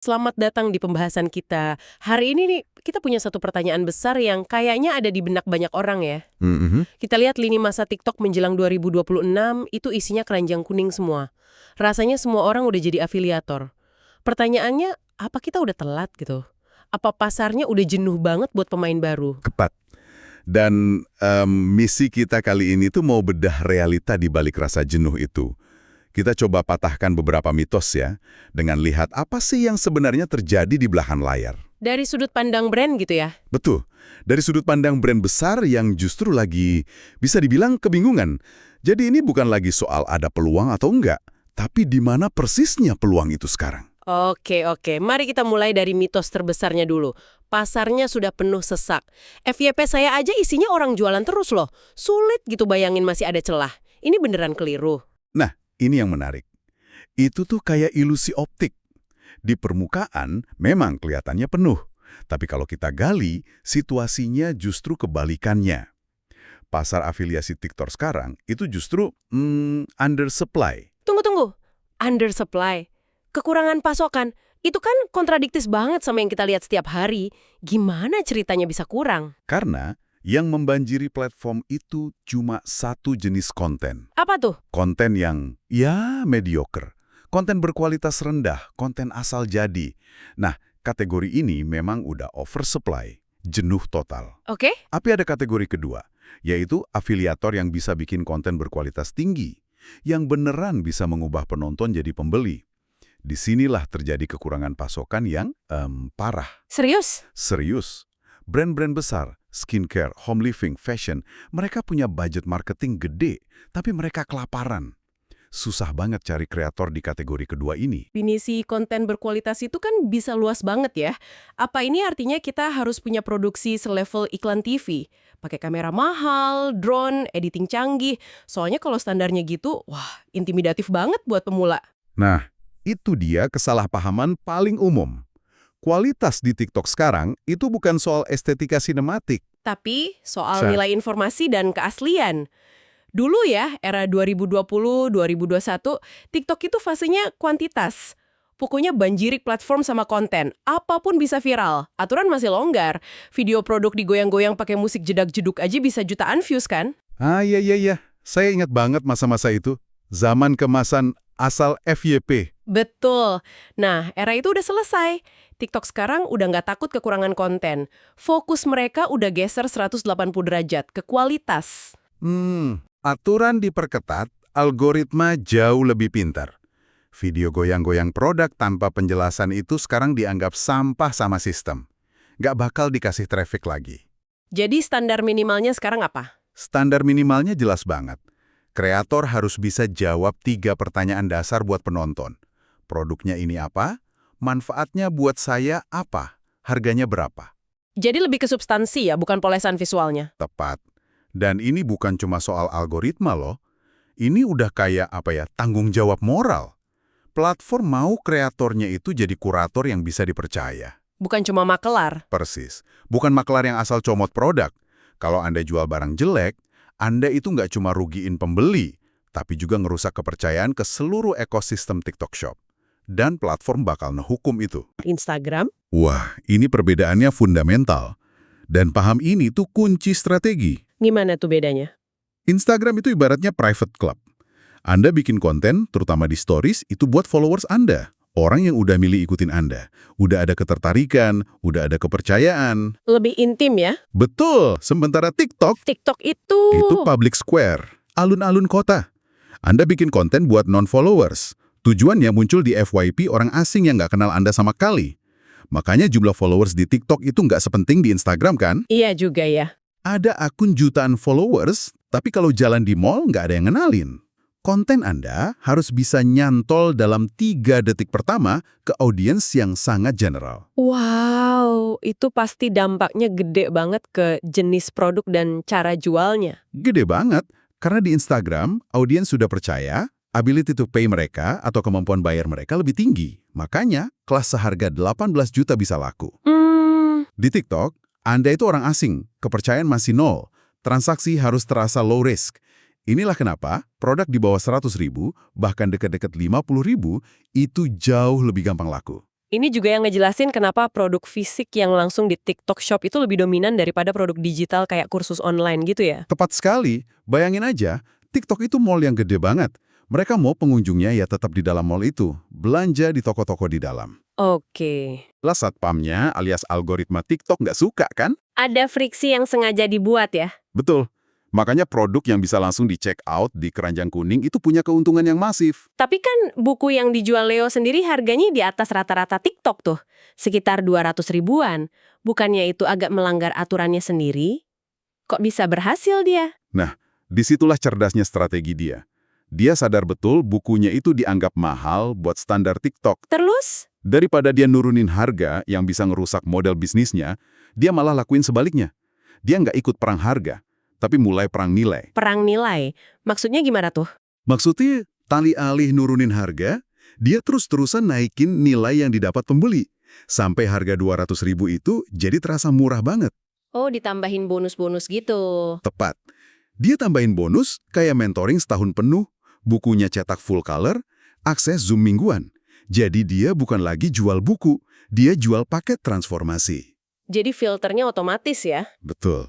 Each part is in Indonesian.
Selamat datang di pembahasan kita. Hari ini nih, kita punya satu pertanyaan besar yang kayaknya ada di benak banyak orang ya. Mhm. Kita lihat lini masa TikTok menjelang 2026, itu isinya keranjang kuning semua. Rasanya semua orang udah jadi afiliator. Pertanyaannya, apa kita udah telat gitu? Apa pasarnya udah jenuh banget buat pemain baru? Tepat. Dan misi kita kali ini tuh mau bedah realita di balik rasa jenuh itu. Kita coba patahkan beberapa mitos ya, dengan lihat apa sih yang sebenarnya terjadi di belahan layar. Dari sudut pandang brand gitu ya? Betul, dari sudut pandang brand besar yang justru lagi bisa dibilang kebingungan. Jadi ini bukan lagi soal ada peluang atau enggak, tapi di mana persisnya peluang itu sekarang. Oke. Mari kita mulai dari mitos terbesarnya dulu. Pasarnya sudah penuh sesak. FYP saya aja isinya orang jualan terus loh. Sulit gitu bayangin masih ada celah. Ini beneran keliru. Nah, ini yang menarik. Itu tuh kayak ilusi optik. Di permukaan memang kelihatannya penuh. Tapi kalau kita gali, situasinya justru kebalikannya. Pasar afiliasi TikTok sekarang itu justru undersupply. Tunggu. Undersupply. Kekurangan pasokan. Itu kan kontradiktif banget sama yang kita lihat setiap hari. Gimana ceritanya bisa kurang? Karena yang membanjiri platform itu cuma satu jenis konten. Apa tuh? Konten yang, ya, mediocre. Konten berkualitas rendah, konten asal jadi. Nah, kategori ini memang udah oversupply, jenuh total. Oke? Tapi ada kategori kedua, yaitu afiliator yang bisa bikin konten berkualitas tinggi, yang beneran bisa mengubah penonton jadi pembeli. Disinilah terjadi kekurangan pasokan yang parah. Serius? Serius. Brand-brand besar, skincare, home living, fashion, mereka punya budget marketing gede, tapi mereka kelaparan. Susah banget cari kreator di kategori kedua ini. Definisi konten berkualitas itu kan bisa luas banget ya. Apa ini artinya kita harus punya produksi selevel iklan TV? Pakai kamera mahal, drone, editing canggih. Soalnya kalau standarnya gitu, wah, intimidatif banget buat pemula. Nah, itu dia kesalahpahaman paling umum. Kualitas di TikTok sekarang itu bukan soal estetika sinematik. Tapi soal nilai informasi dan keaslian. Dulu ya, era 2020-2021, TikTok itu fasenya kuantitas. Pokoknya banjirik platform sama konten. Apapun bisa viral. Aturan masih longgar. Video produk digoyang-goyang pakai musik jedak-jeduk aja bisa jutaan views kan? Ah, iya. Saya ingat banget masa-masa itu. Zaman kemasan asal FYP. Betul. Nah, era itu udah selesai. TikTok sekarang udah nggak takut kekurangan konten. Fokus mereka udah geser 180 derajat ke kualitas. Aturan diperketat, algoritma jauh lebih pintar. Video goyang-goyang produk tanpa penjelasan itu sekarang dianggap sampah sama sistem. Nggak bakal dikasih traffic lagi. Jadi standar minimalnya sekarang apa? Standar minimalnya jelas banget. Kreator harus bisa jawab 3 pertanyaan dasar buat penonton. Produknya ini apa? Manfaatnya buat saya apa? Harganya berapa? Jadi lebih ke substansi ya, bukan polesan visualnya. Tepat. Dan ini bukan cuma soal algoritma loh. Ini udah kayak tanggung jawab moral. Platform mau kreatornya itu jadi kurator yang bisa dipercaya. Bukan cuma makelar. Persis. Bukan makelar yang asal comot produk. Kalau Anda jual barang jelek, Anda itu nggak cuma rugiin pembeli, tapi juga ngerusak kepercayaan ke seluruh ekosistem TikTok Shop. Dan platform bakal ngehukum itu. Instagram? Wah, ini perbedaannya fundamental. Dan paham ini tuh kunci strategi. Gimana tuh bedanya? Instagram itu ibaratnya private club. Anda bikin konten, terutama di stories, itu buat followers Anda. Orang yang udah milih ikutin Anda. Udah ada ketertarikan, udah ada kepercayaan. Lebih intim ya? Betul, sementara TikTok TikTok itu... itu public square, alun-alun kota. Anda bikin konten buat non-followers. Tujuannya muncul di FYP orang asing yang nggak kenal Anda sama sekali. Makanya jumlah followers di TikTok itu nggak sepenting di Instagram kan? Iya juga ya. Ada akun jutaan followers, tapi kalau jalan di mall nggak ada yang ngenalin. Konten Anda harus bisa nyantol dalam 3 detik pertama ke audiens yang sangat general. Wow, itu pasti dampaknya gede banget ke jenis produk dan cara jualnya. Gede banget, karena di Instagram, audiens sudah percaya, ability to pay mereka atau kemampuan bayar mereka lebih tinggi. Makanya, kelas seharga 18 juta bisa laku. Di TikTok, Anda itu orang asing, kepercayaan masih nol. Transaksi harus terasa low risk. Inilah kenapa produk di bawah 100.000, bahkan dekat-dekat 50.000, itu jauh lebih gampang laku. Ini juga yang ngejelasin kenapa produk fisik yang langsung di TikTok Shop itu lebih dominan daripada produk digital kayak kursus online gitu ya? Tepat sekali. Bayangin aja, TikTok itu mall yang gede banget. Mereka mau pengunjungnya ya tetap di dalam mall itu, belanja di toko-toko di dalam. Oke. Lah satpamnya alias algoritma TikTok nggak suka kan? Ada friksi yang sengaja dibuat ya? Betul. Makanya produk yang bisa langsung di-check out di keranjang kuning itu punya keuntungan yang masif. Tapi kan buku yang dijual Leo sendiri harganya di atas rata-rata TikTok tuh. Sekitar 200 ribuan. Bukannya itu agak melanggar aturannya sendiri? Kok bisa berhasil dia? Nah, disitulah cerdasnya strategi dia. Dia sadar betul bukunya itu dianggap mahal buat standar TikTok. Terus? Daripada dia nurunin harga yang bisa ngerusak model bisnisnya, dia malah lakuin sebaliknya. Dia nggak ikut perang harga, tapi mulai perang nilai. Perang nilai. Maksudnya gimana tuh? Maksudnya, tali alih nurunin harga, dia terus-terusan naikin nilai yang didapat pembeli. Sampai harga 200 ribu itu jadi terasa murah banget. Oh, ditambahin bonus-bonus gitu. Tepat. Dia tambahin bonus kayak mentoring setahun penuh, bukunya cetak full color, akses Zoom mingguan. Jadi dia bukan lagi jual buku, dia jual paket transformasi. Jadi filternya otomatis ya? Betul.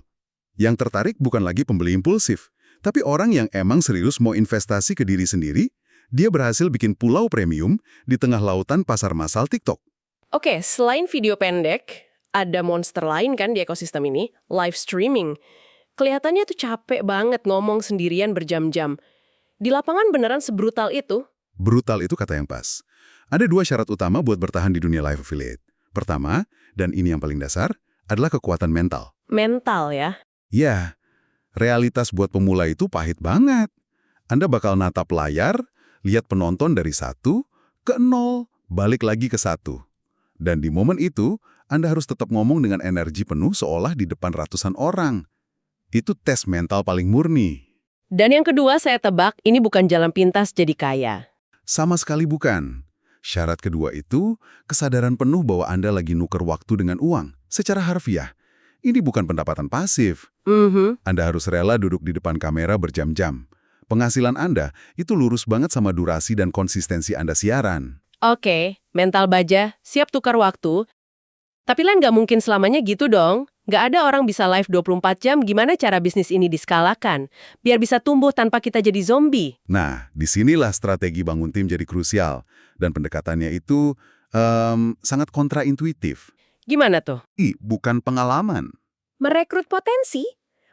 Yang tertarik bukan lagi pembeli impulsif, tapi orang yang emang serius mau investasi ke diri sendiri. Dia berhasil bikin pulau premium di tengah lautan pasar massal TikTok. Oke, selain video pendek, ada monster lain kan di ekosistem ini, live streaming. Kelihatannya tuh capek banget ngomong sendirian berjam-jam. Di lapangan beneran sebrutal itu? Brutal itu kata yang pas. Ada 2 syarat utama buat bertahan di dunia live affiliate. Pertama, dan ini yang paling dasar, adalah kekuatan mental. Mental ya? Ya, realitas buat pemula itu pahit banget. Anda bakal natap layar, lihat penonton dari 1 ke 0, balik lagi ke 1. Dan di momen itu, Anda harus tetap ngomong dengan energi penuh seolah di depan ratusan orang. Itu tes mental paling murni. Dan yang kedua saya tebak, ini bukan jalan pintas jadi kaya. Sama sekali bukan. Syarat kedua itu, kesadaran penuh bahwa Anda lagi nuker waktu dengan uang, secara harfiah. Ini bukan pendapatan pasif. Anda harus rela duduk di depan kamera berjam-jam. Penghasilan Anda itu lurus banget sama durasi dan konsistensi Anda siaran. Oke, mental baja, siap tukar waktu. Tapi Len nggak mungkin selamanya gitu dong. Nggak ada orang bisa live 24 jam, gimana cara bisnis ini diskalakan? Biar bisa tumbuh tanpa kita jadi zombie. Nah, disinilah strategi bangun tim jadi krusial. Dan pendekatannya itu sangat kontraintuitif. Gimana tuh? Bukan pengalaman. Merekrut potensi?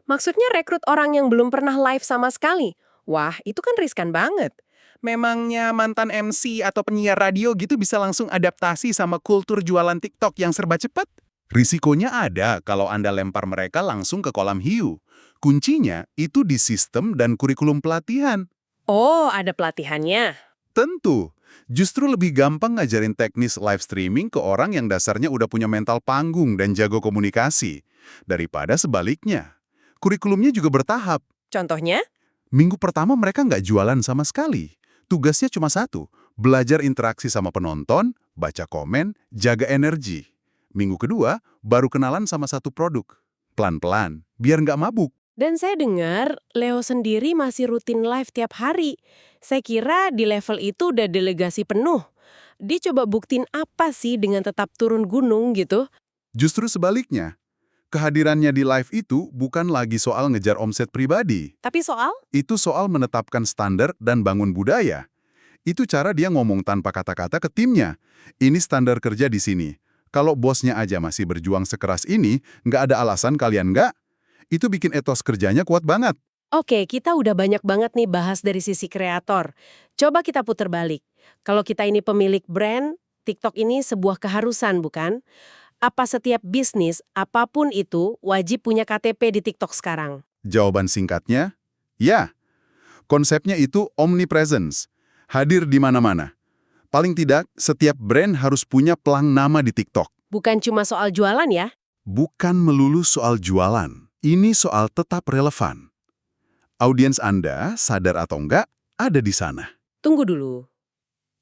Maksudnya rekrut orang yang belum pernah live sama sekali. Wah, itu kan riskan banget. Memangnya mantan MC atau penyiar radio gitu bisa langsung adaptasi sama kultur jualan TikTok yang serba cepat? Risikonya ada kalau Anda lempar mereka langsung ke kolam hiu. Kuncinya itu di sistem dan kurikulum pelatihan. Oh, ada pelatihannya. Tentu, justru lebih gampang ngajarin teknis live streaming ke orang yang dasarnya udah punya mental panggung dan jago komunikasi, daripada sebaliknya. Kurikulumnya juga bertahap. Contohnya? Minggu pertama mereka nggak jualan sama sekali. Tugasnya cuma 1, belajar interaksi sama penonton, baca komen, jaga energi. Minggu kedua, baru kenalan sama 1 produk. Pelan-pelan, biar nggak mabuk. Dan saya dengar Leo sendiri masih rutin live tiap hari. Saya kira di level itu udah delegasi penuh. Dia coba buktiin apa sih dengan tetap turun gunung gitu? Justru sebaliknya, kehadirannya di live itu bukan lagi soal ngejar omset pribadi. Tapi soal? Itu soal menetapkan standar dan bangun budaya. Itu cara dia ngomong tanpa kata-kata ke timnya. Ini standar kerja di sini. Kalau bosnya aja masih berjuang sekeras ini, nggak ada alasan kalian nggak. Itu bikin etos kerjanya kuat banget. Oke, kita udah banyak banget nih bahas dari sisi kreator. Coba kita putar balik. Kalau kita ini pemilik brand, TikTok ini sebuah keharusan, bukan? Apa setiap bisnis, apapun itu, wajib punya KTP di TikTok sekarang? Jawaban singkatnya, ya. Konsepnya itu omnipresence, hadir di mana-mana. Paling tidak, setiap brand harus punya pelang nama di TikTok. Bukan cuma soal jualan ya? Bukan melulu soal jualan, ini soal tetap relevan. Audiens Anda, sadar atau enggak, ada di sana. Tunggu dulu.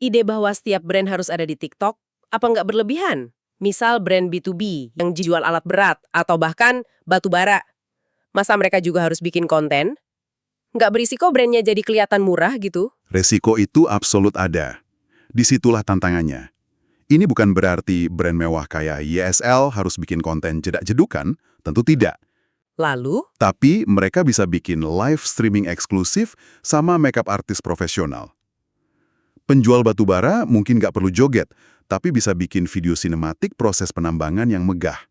Ide bahwa setiap brand harus ada di TikTok, apa nggak berlebihan? Misal brand B2B yang jual alat berat atau bahkan batu bara. Masa mereka juga harus bikin konten? Nggak berisiko brandnya jadi kelihatan murah gitu? Resiko itu absolut ada. Disitulah tantangannya. Ini bukan berarti brand mewah kayak YSL harus bikin konten jedak-jedukan, tentu tidak. Lalu, Tapi mereka bisa bikin live streaming eksklusif sama makeup artis profesional. Penjual batubara mungkin nggak perlu joget, tapi bisa bikin video sinematik proses penambangan yang megah.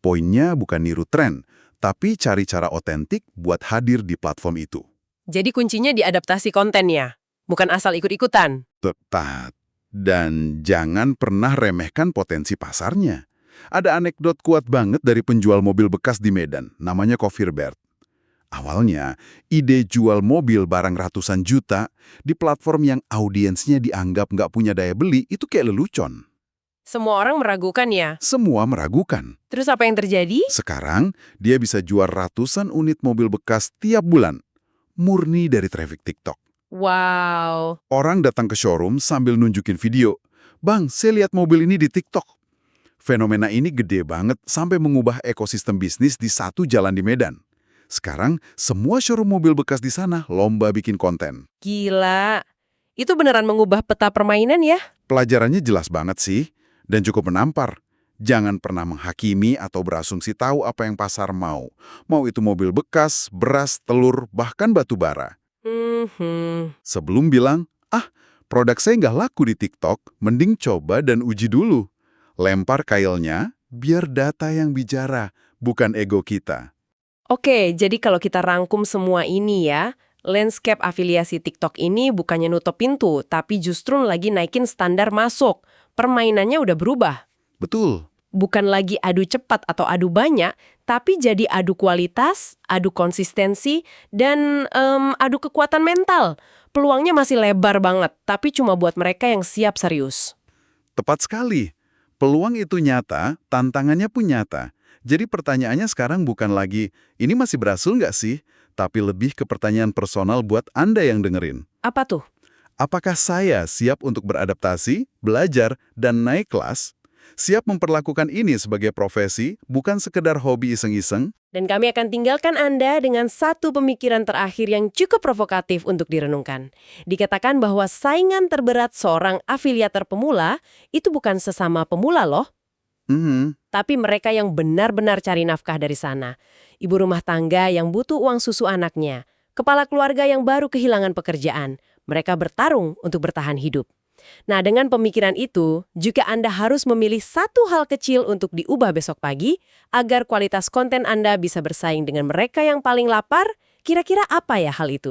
Poinnya bukan niru tren, tapi cari cara otentik buat hadir di platform itu. jadi kuncinya di adaptasi kontennya, bukan asal ikut-ikutan. Tepat. Dan jangan pernah remehkan potensi pasarnya. Ada anekdot kuat banget dari penjual mobil bekas di Medan, namanya Kofirbert. Awalnya, ide jual mobil barang ratusan juta di platform yang audiensnya dianggap nggak punya daya beli itu kayak lelucon. Semua orang meragukan ya. Semua meragukan. Terus apa yang terjadi? Sekarang, dia bisa jual ratusan unit mobil bekas tiap bulan. Murni dari traffic TikTok. Wow. Orang datang ke showroom sambil nunjukin video. Bang, saya lihat mobil ini di TikTok. Fenomena ini gede banget sampai mengubah ekosistem bisnis di satu jalan di Medan. Sekarang, semua showroom mobil bekas di sana lomba bikin konten. Gila. Itu beneran mengubah peta permainan ya? Pelajarannya jelas banget sih, dan cukup menampar. Jangan pernah menghakimi atau berasumsi tahu apa yang pasar mau. Mau itu mobil bekas, beras, telur, bahkan batu bara. Sebelum bilang, produk saya nggak laku di TikTok, mending coba dan uji dulu. Lempar kailnya, biar data yang bicara, bukan ego kita. Oke, jadi kalau kita rangkum semua ini ya, landscape afiliasi TikTok ini bukannya nutup pintu, tapi justru lagi naikin standar masuk. Permainannya udah berubah. Betul. Bukan lagi adu cepat atau adu banyak, tapi jadi adu kualitas, adu konsistensi, dan adu kekuatan mental. Peluangnya masih lebar banget, tapi cuma buat mereka yang siap serius. Tepat sekali. Peluang itu nyata, tantangannya pun nyata. Jadi pertanyaannya sekarang bukan lagi, ini masih berhasil nggak sih? Tapi lebih ke pertanyaan personal buat Anda yang dengerin. Apa tuh? Apakah saya siap untuk beradaptasi, belajar, dan naik kelas? Siap memperlakukan ini sebagai profesi, bukan sekedar hobi iseng-iseng? Dan kami akan tinggalkan Anda dengan satu pemikiran terakhir yang cukup provokatif untuk direnungkan. Dikatakan bahwa saingan terberat seorang afiliator pemula itu bukan sesama pemula loh, tapi mereka yang benar-benar cari nafkah dari sana. Ibu rumah tangga yang butuh uang susu anaknya, kepala keluarga yang baru kehilangan pekerjaan. Mereka bertarung untuk bertahan hidup. Nah, dengan pemikiran itu, juga Anda harus memilih satu hal kecil untuk diubah besok pagi agar kualitas konten Anda bisa bersaing dengan mereka yang paling lapar. Kira-kira apa ya hal itu?